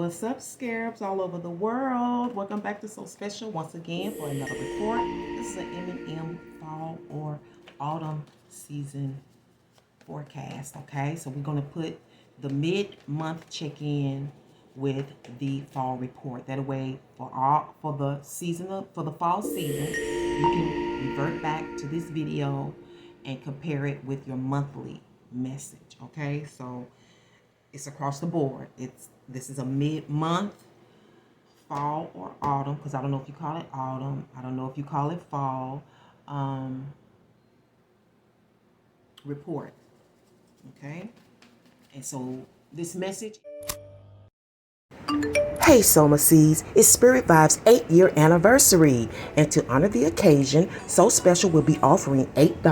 What's up, scarabs all over the world? Welcome back to So Special once again for another report. This is an M&M fall or autumn season forecast, okay? So we're going to put the mid-month check-in with the fall report. That way, for the fall season, you can revert back to this video and compare it with your monthly message, okay? So it's across the board. This is a mid-month fall or autumn, because I don't know if you call it autumn. I don't know if you call it fall report. Okay? And so this message. Hey Soma Seeds, it's Spirit Vibe's 8-year anniversary, and to honor the occasion, So Special will be offering $8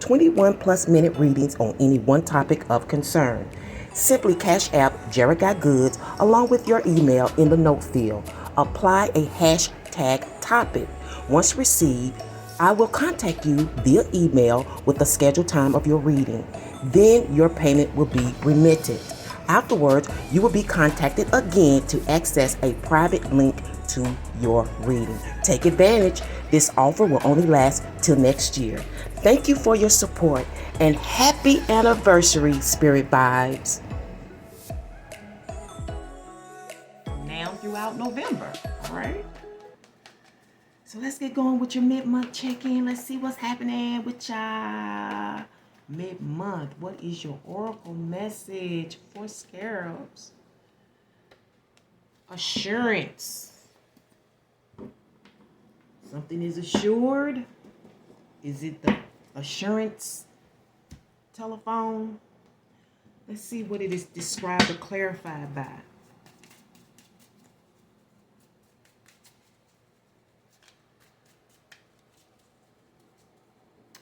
21+ minute readings on any one topic of concern. Simply cash app Jared Got Goods along with your email in the note field. Apply a hashtag topic. Once received, I will contact you via email with the scheduled time of your reading. Then your payment will be remitted. Afterwards, you will be contacted again to access a private link to your reading. Take advantage. This offer will only last till next year. Thank you for your support and happy anniversary, Spirit Vibes. Now throughout November, all right? So let's get going with your mid-month check-in. Let's see what's happening with y'all. Mid-month, what is your oracle message for scarabs? Assurance. Something is assured. Is it the assurance telephone? Let's see what it is described or clarified by.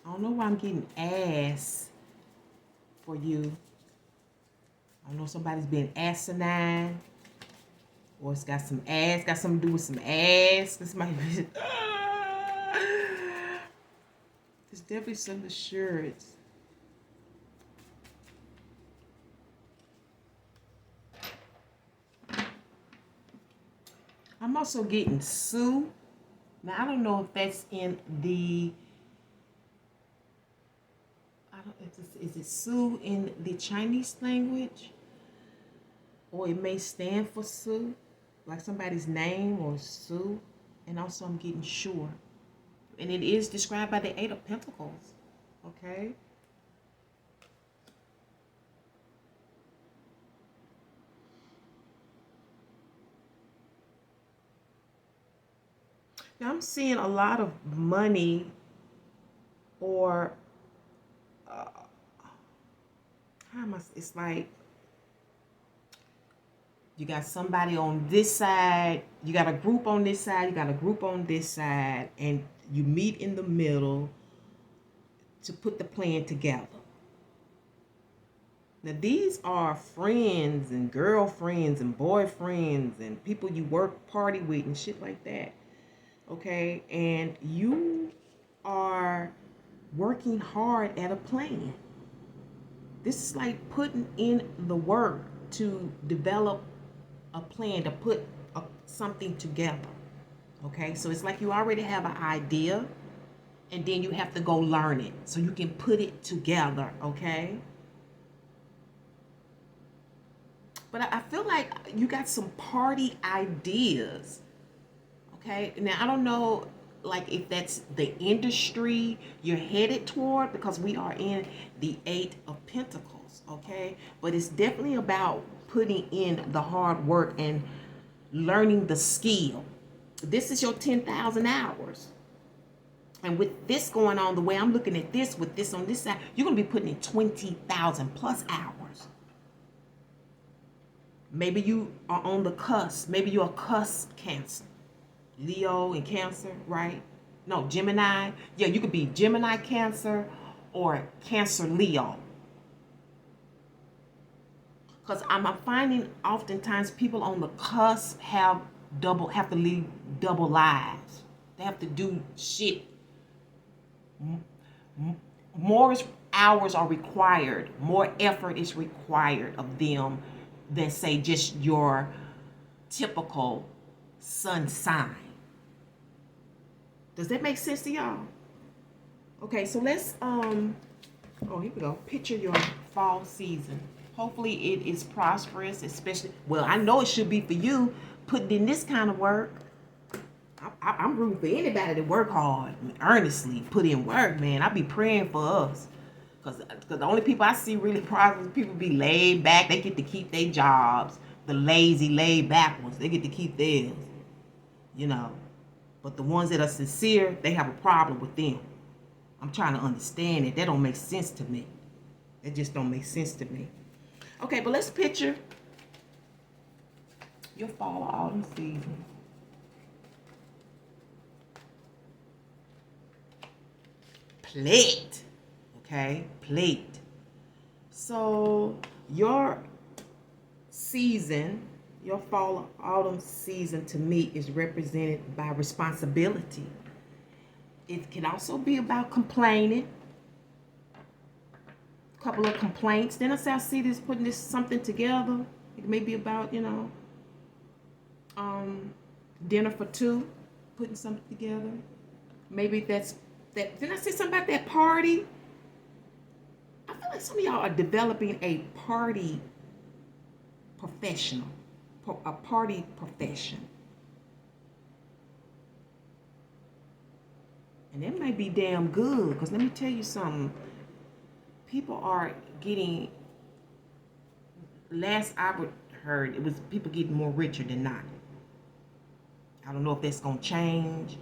I don't know why I'm getting ass for you. I don't know if somebody's being asinine. Or it's got some ass, got something to do with some ass. This might be... There's definitely some assurance. I'm also getting Sue. Now, I don't know if that's in the... Is it Sue in the Chinese language? Or it may stand for Sue, like somebody's name or Sue. And also I'm getting sure. And it is described by the 8 of Pentacles. Okay? Now I'm seeing a lot of money or it's like you got somebody on this side, you got a group on this side, you got a group on this side, and you meet in the middle to put the plan together. Now these are friends and girlfriends and boyfriends and people you work party with and shit like that. Okay? And you are working hard at a plan. This is like putting in the work to develop a plan, to put something together. Okay, so it's like you already have an idea and then you have to go learn it so you can put it together, okay? But I feel like you got some party ideas, okay? Now, I don't know like if that's the industry you're headed toward, because we are in the 8 of Pentacles, okay? But it's definitely about putting in the hard work and learning the skill. This is your 10,000 hours. And with this going on, the way I'm looking at this, with this on this side, you're going to be putting in 20,000 plus hours. Maybe you are on the cusp. Maybe you're a cusp Cancer. Leo and Cancer, right? No, Gemini. Yeah, you could be Gemini Cancer or Cancer Leo. Because I'm finding oftentimes people on the cusp have to lead double lives. They have to do shit. More hours are required. More effort is required of them than say just your typical sun sign. Does that make sense to y'all? Okay, so let's oh, here we go. Picture your fall season. Hopefully it is prosperous, especially, well, I know it should be for you putting in this kind of work. I'm rooting for anybody that work hard, earnestly put in work, man. I be praying for us. Because the only people I see really prosperous, people be laid back. They get to keep their jobs. The lazy, laid back ones, they get to keep theirs. You know. But the ones that are sincere, they have a problem with them. I'm trying to understand it. That don't make sense to me. It just don't make sense to me. Okay, but let's picture your fall or autumn season. Plate. Okay, plate. So your season, your fall or autumn season to me is represented by responsibility. It can also be about complaining. A couple of complaints. Then I see this putting this something together. It may be about, dinner for two, putting something together. Maybe that's that. Then I say something about that party. I feel like some of y'all are developing a party professional, a party profession. And that might be damn good, because let me tell you something. People are getting, last I heard, it was people getting more richer than not. I don't know if that's going to change.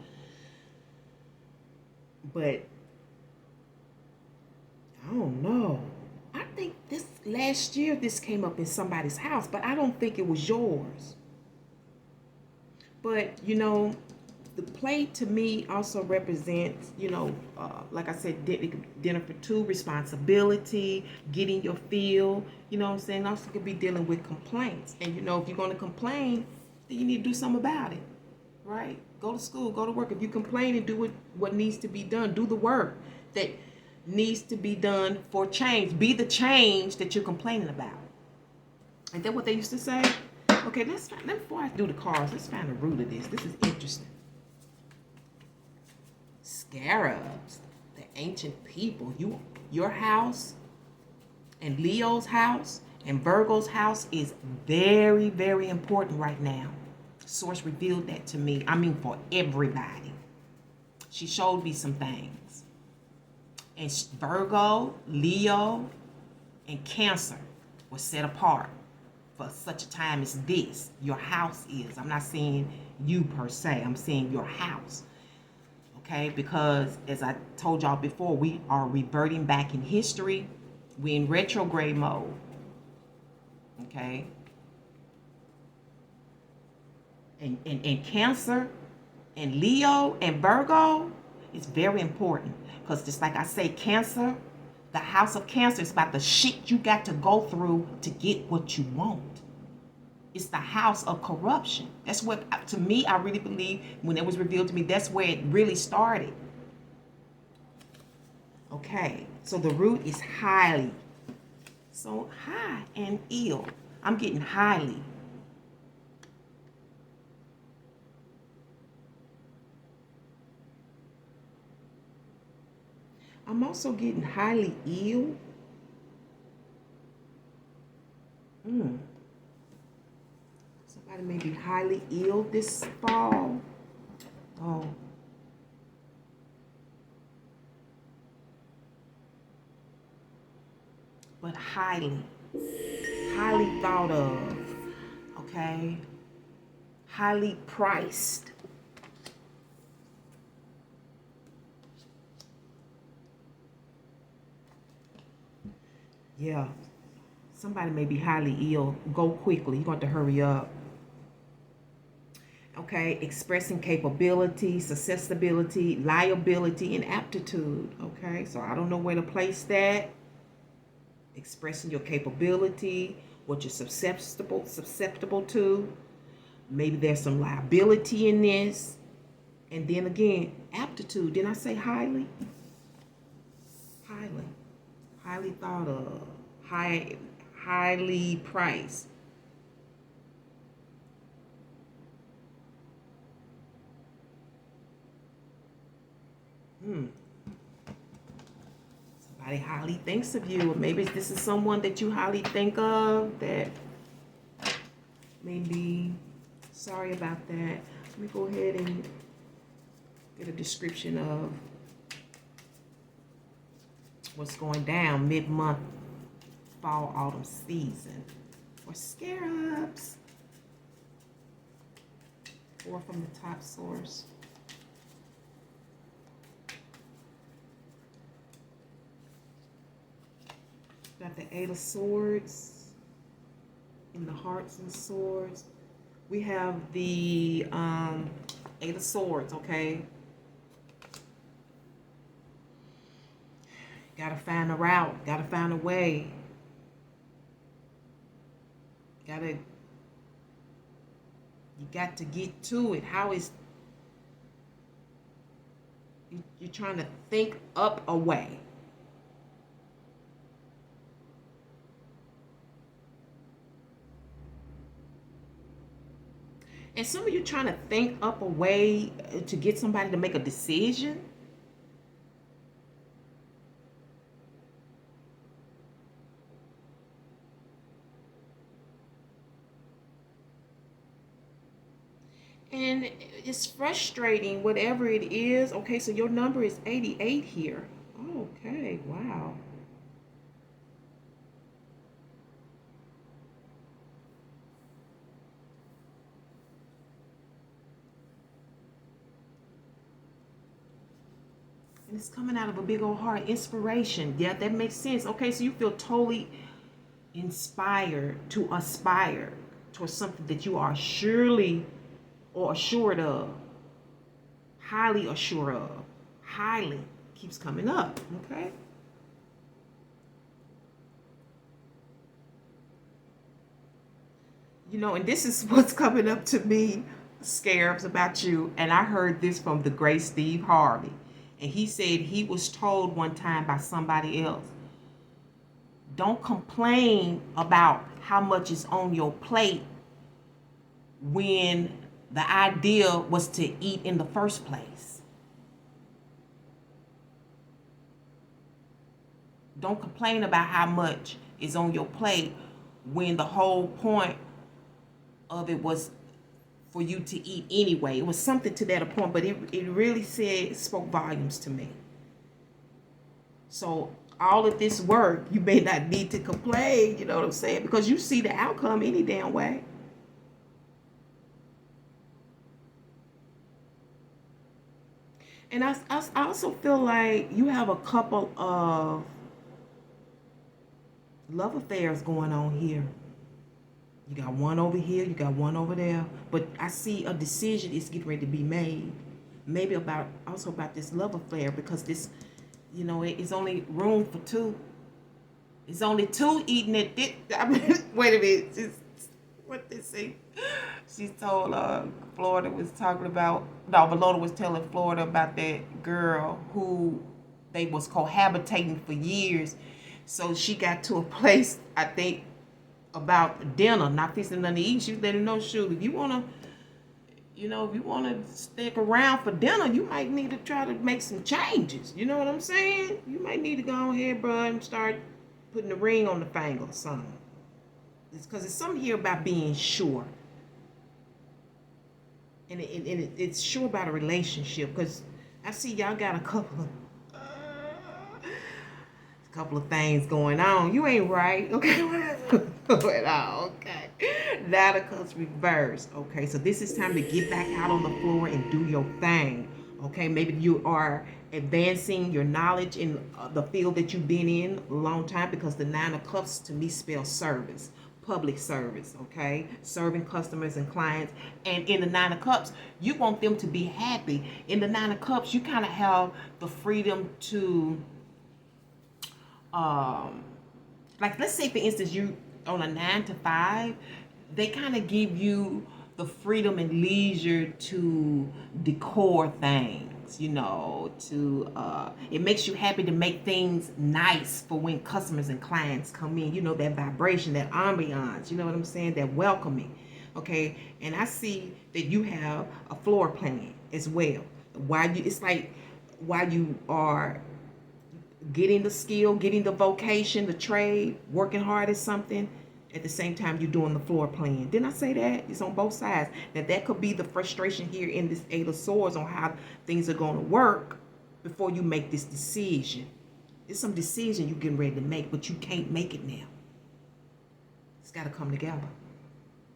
But, I don't know. I think this last year this came up in somebody's house, but I don't think it was yours. But, the plate to me also represents, like I said, dinner for two, responsibility, getting your fill, you know what I'm saying? Also could be dealing with complaints. And, if you're going to complain, then you need to do something about it, right? Go to school, go to work. If you complain and do what needs to be done, do the work that needs to be done for change. Be the change that you're complaining about. Ain't that what they used to say? Okay, before I do the cards, let's find the root of this. This is interesting. Scarabs, the ancient people. Your house and Leo's house and Virgo's house is very, very important right now. Source revealed that to me. I mean, for everybody. She showed me some things. And Virgo, Leo, and Cancer were set apart for such a time as this. Your house is. I'm not saying you per se. I'm saying your house. Okay, because as I told y'all before, we are reverting back in history. We're in retrograde mode. Okay. And Cancer and Leo and Virgo is very important. Because just like I say, Cancer, the house of Cancer is about the shit you got to go through to get what you want. It's the house of corruption. That's what, to me, I really believe when it was revealed to me, that's where it really started. Okay, so the root is highly. So high and ill. I'm getting highly. I'm also getting highly ill. Somebody may be highly ill this fall. Oh. But highly thought of. Okay? Highly priced. Yeah. Somebody may be highly ill. Go quickly. You're going to hurry up. Okay, expressing capability, susceptibility, liability, and aptitude. Okay, so I don't know where to place that. Expressing your capability, what you're susceptible to. Maybe there's some liability in this. And then again, aptitude. Didn't I say highly? Highly thought of. Highly priced. Somebody highly thinks of you, or maybe this is someone that you highly think of that may be sorry about that. Let me go ahead and get a description of what's going down mid-month, fall, autumn season for scarabs. Or from the top source. Got the Eight of Swords in the Hearts and Swords. We have the Eight of Swords, okay? Gotta find a route, gotta find a way. You got to get to it. How is you're trying to think up a way. And some of you trying to think up a way to get somebody to make a decision. And it's frustrating, whatever it is. Okay, so your number is 88 here. Okay, wow. And it's coming out of a big old heart. Inspiration. Yeah, that makes sense. Okay, so you feel totally inspired to aspire towards something that you are surely or assured of, highly assured of, highly keeps coming up, okay? You know, and this is what's coming up to me, scarabs, about you. And I heard this from the great Steve Harvey. And he said he was told one time by somebody else, don't complain about how much is on your plate when the idea was to eat in the first place. Don't complain about how much is on your plate when the whole point of it was for you to eat anyway. It was something to that point, but it really spoke volumes to me. So all of this work, you may not need to complain, you know what I'm saying? Because you see the outcome any damn way. And I also feel like you have a couple of love affairs going on here. You got one over here, you got one over there. But I see a decision is getting ready to be made. Maybe about this love affair, because this, you know, it's only room for two. It's only two eating it. I mean, wait a minute. What they say? She told Florida was talking about, no, Valona was telling Florida about that girl who they was cohabitating for years. So she got to a place, I think, about dinner, not fixing nothing to eat. She was letting them know, shoot, if you wanna stick around for dinner, you might need to try to make some changes. You know what I'm saying? You might need to go ahead, bro, and start putting the ring on the finger or something. It's because it's something here about being sure. And it's sure about a relationship, because I see y'all got a couple of things going on. You ain't right, okay? Okay. Now the cups reversed. Okay, so this is time to get back out on the floor and do your thing. Okay, maybe you are advancing your knowledge in the field that you've been in a long time, because the Nine of Cups to me spells service, public service, okay? Serving customers and clients. And in the Nine of Cups, you want them to be happy. In the Nine of Cups, you kind of have the freedom to, like, let's say, for instance, you on a 9 to 5, they kind of give you the freedom and leisure to decor things, you know, to it makes you happy to make things nice for when customers and clients come in, you know, that vibration, that ambiance, you know what I'm saying, that welcoming. Okay, and I see that you have a floor plan as well. It's like while you are getting the skill, getting the vocation, the trade, working hard at something, at the same time you're doing the floor plan. Didn't I say that? It's on both sides. That could be the frustration here in this Eight of Swords on how things are going to work before you make this decision. It's some decision you're getting ready to make, but you can't make it now. It's got to come together.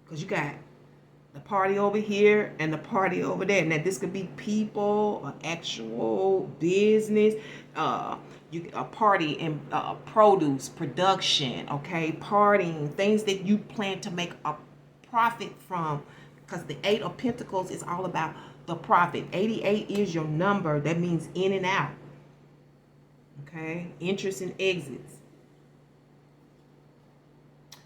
Because you got the party over here and the party over there. Now, this could be people, or actual business, a party in produce, production, okay, partying, things that you plan to make a profit from. Because the Eight of Pentacles is all about the profit. 88 is your number. That means in and out. Okay, entrance and exits.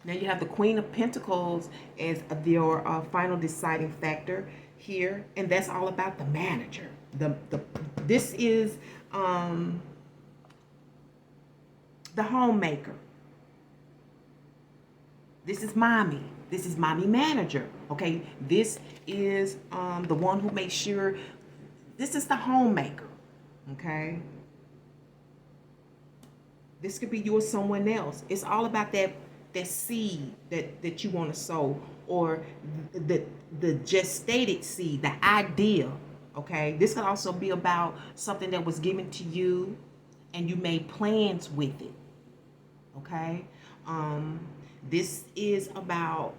Now you have the Queen of Pentacles as your final deciding factor here, and that's all about the manager. This is the homemaker. This is mommy. This is mommy manager. Okay, this is the one who makes sure. This is the homemaker. Okay. This could be you or someone else. It's all about that seed that you want to sow, or the gestated seed, the idea. Okay, this could also be about something that was given to you and you made plans with it. Okay, this is about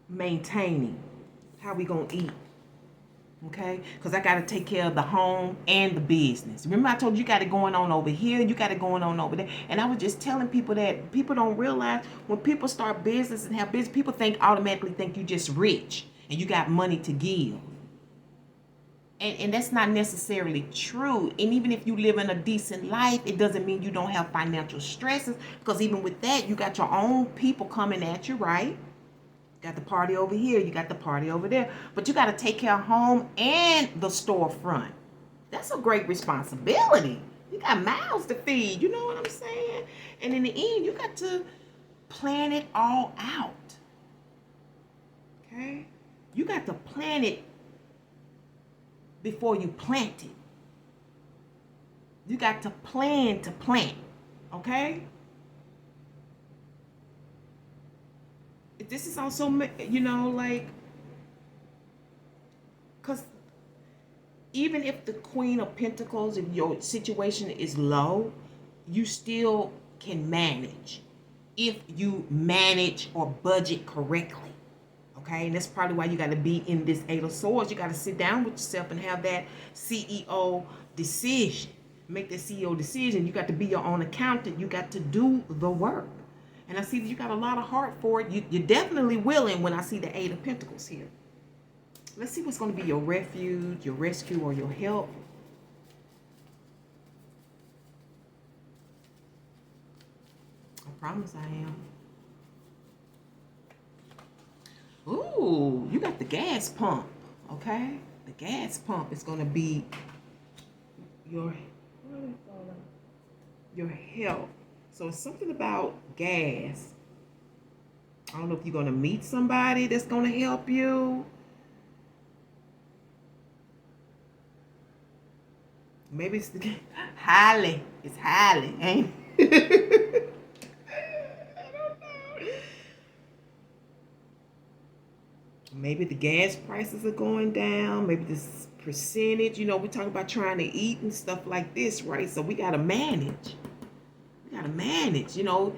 maintaining. How we gonna eat? Okay, because I got to take care of the home and the business. Remember I told you got it going on over here, you got it going on over there. And I was just telling people that people don't realize when people start business and have business, people automatically think you just rich and you got money to give. And that's not necessarily true. And even if you live in a decent life, it doesn't mean you don't have financial stresses, because even with that, you got your own people coming at you, right? Got the party over here, you got the party over there. But you got to take care of home and the storefront. That's a great responsibility. You got mouths to feed, you know what I'm saying? And in the end, you got to plan it all out. Okay? You got to plan it before you plant it. You got to plan to plant. Okay? This is also, you know, like, because even if the Queen of Pentacles, if your situation is low, you still can manage if you manage or budget correctly. Okay, and that's probably why you got to be in this Eight of Swords. You got to sit down with yourself and have that CEO decision. Make that CEO decision. You got to be your own accountant. You got to do the work. And I see that you got a lot of heart for it. You're definitely willing when I see the Eight of Pentacles here. Let's see what's going to be your refuge, your rescue, or your help. I promise I am. Ooh, you got the gas pump, okay? The gas pump is going to be your help. So it's something about gas. I don't know if you're going to meet somebody that's going to help you. Maybe it's highly. It's highly, ain't it? I don't know. Maybe the gas prices are going down. Maybe this percentage. You know, we're talking about trying to eat and stuff like this, right? So we got to manage. Gotta manage, you know.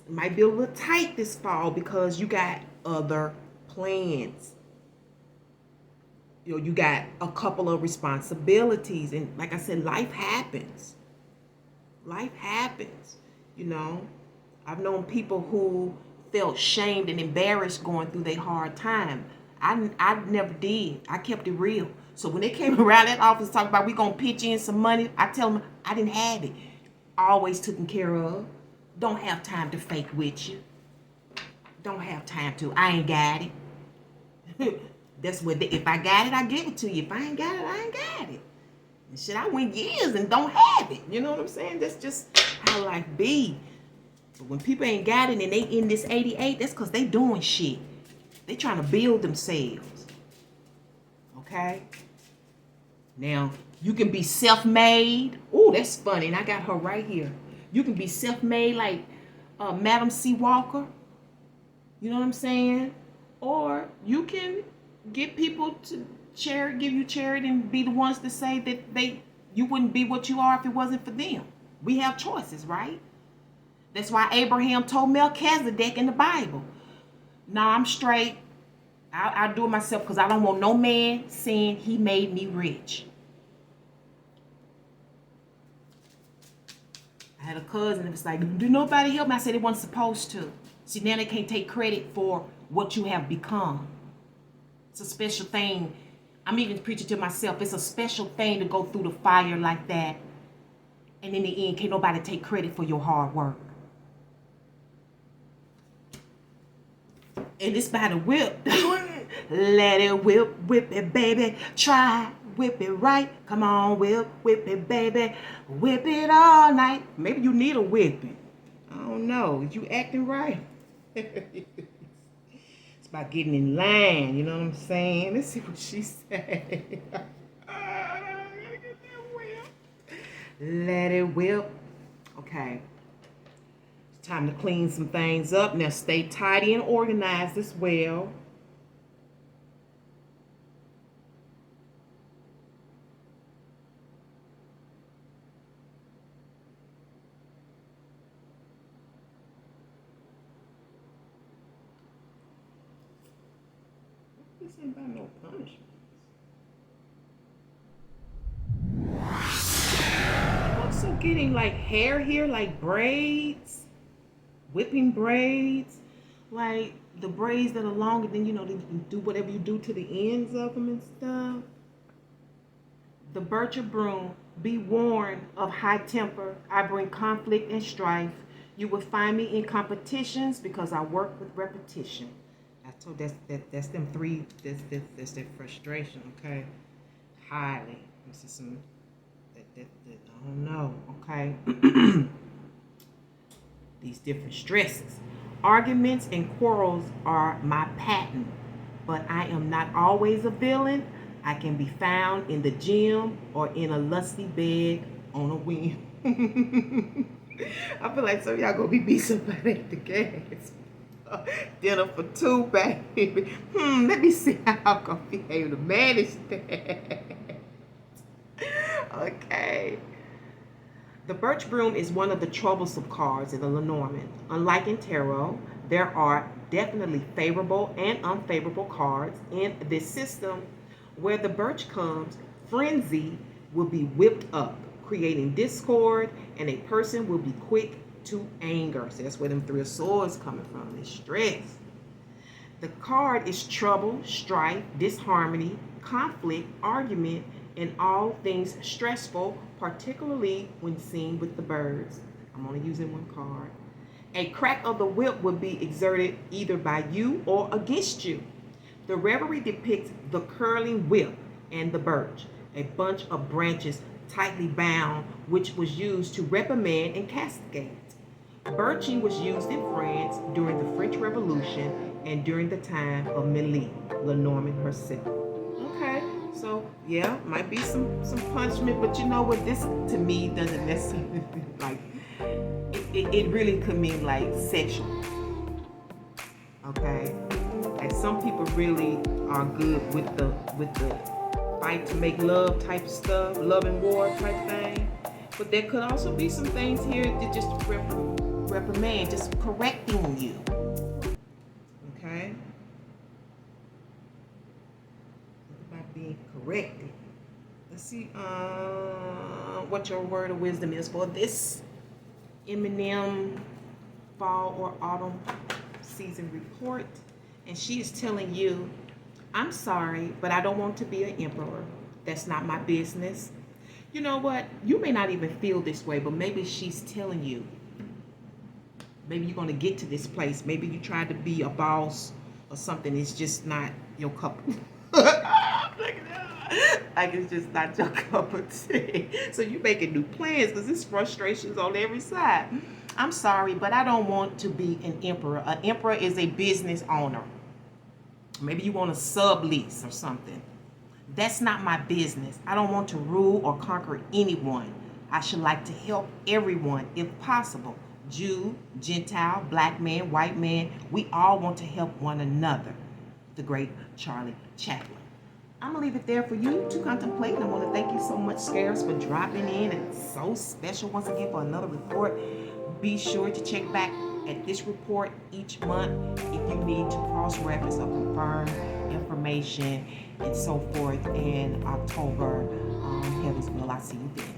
It might be a little tight this fall because you got other plans. You know, you got a couple of responsibilities, and like I said, life happens. Life happens, you know. I've known people who felt shamed and embarrassed going through their hard time. I never did. I kept it real. So when they came around that office talking about we gonna pitch in some money, I tell them I didn't have it. Always taken care of. Don't have time to fake with you. Don't have time to. I ain't got it. That's what if I got it, I give it to you. If I ain't got it, I ain't got it. And shit, I went years and don't have it. You know what I'm saying? That's just how life be. But when people ain't got it and they in this 88, that's because they doing shit. They trying to build themselves. Okay? Now, you can be self-made. Oh, that's funny. And I got her right here. You can be self-made like Madam C. Walker. You know what I'm saying? Or you can get people to give you charity and be the ones to say that you wouldn't be what you are if it wasn't for them. We have choices, right? That's why Abraham told Melchizedek in the Bible, "Nah, I'm straight. I'll do it myself because I don't want no man saying he made me rich." I had a cousin that was like, "Do nobody help me?" I said it wasn't supposed to. See, now they can't take credit for what you have become. It's a special thing. I'm even preaching to myself. It's a special thing to go through the fire like that. And in the end, can't nobody take credit for your hard work. And it's by the whip. Let it whip, whip it, baby. Try, whip it right. Come on, whip it, baby. Whip it all night. Maybe you need a whipping. I don't know. Is you acting right? It's about getting in line. You know what I'm saying? Let's see what she said. I gotta get that whip. Let it whip. Okay. It's time to clean some things up. Now stay tidy and organized as well. This ain't about no punishment. I'm also getting like hair here, like braids, whipping braids, like the braids that are longer than, you can do whatever you do to the ends of them and stuff. The birch or broom, be warned of high temper. I bring conflict and strife. You will find me in competitions because I work with repetition. I told that's them three. That's their frustration. Okay, highly. This is some that I don't know. Okay, these different stresses, arguments and quarrels are my pattern, but I am not always a villain. I can be found in the gym or in a lusty bed on a whim. I feel like some of y'all gonna be beat somebody at the gas. Dinner for two, baby. Let me see how I'm gonna be able to manage that. Okay. The birch broom is one of the troublesome cards in the Lenormand. Unlike in tarot, there are definitely favorable and unfavorable cards in this system. Where the birch comes, frenzy will be whipped up, creating discord, and a person will be quick to anger. So that's where them three of swords coming from, this stress. The card is trouble, strife, disharmony, conflict, argument, and all things stressful, particularly when seen with the birds. I'm only using one card. A crack of the whip would be exerted either by you or against you. The reverie depicts the curling whip and the birch, a bunch of branches tightly bound, which was used to reprimand and castigate. Birching was used in France during the French Revolution and during the time of Mélie, Lenormand herself. Okay, so yeah, might be some punishment, but you know what? This to me doesn't necessarily like it really could mean like sexual. Okay, like some people really are good with the fight to make love type of stuff, love and war type thing. But there could also be some things here that just reprimand, just correcting you. Okay? About being corrected. Let's see what your word of wisdom is for this Eminem fall or autumn season report. And she is telling you, I'm sorry, but I don't want to be an emperor. That's not my business. You know what? You may not even feel this way, but maybe she's telling you. Maybe you're going to get to this place. Maybe you tried to be a boss or something. It's just not your cup. Like it's just not your cup of tea. So you're making new plans because there's frustrations on every side. I'm sorry, but I don't want to be an emperor. An emperor is a business owner. Maybe you want a sublease or something. That's not my business. I don't want to rule or conquer anyone. I should like to help everyone if possible. Jew, Gentile, black man, white man, we all want to help one another. The great Charlie Chaplin. I'm going to leave it there for you to contemplate. And I want to thank you so much, Scares, for dropping in. And it's so special once again for another report. Be sure to check back at this report each month if you need to cross-reference or confirm information and so forth in October. Heaven's will, I see you there.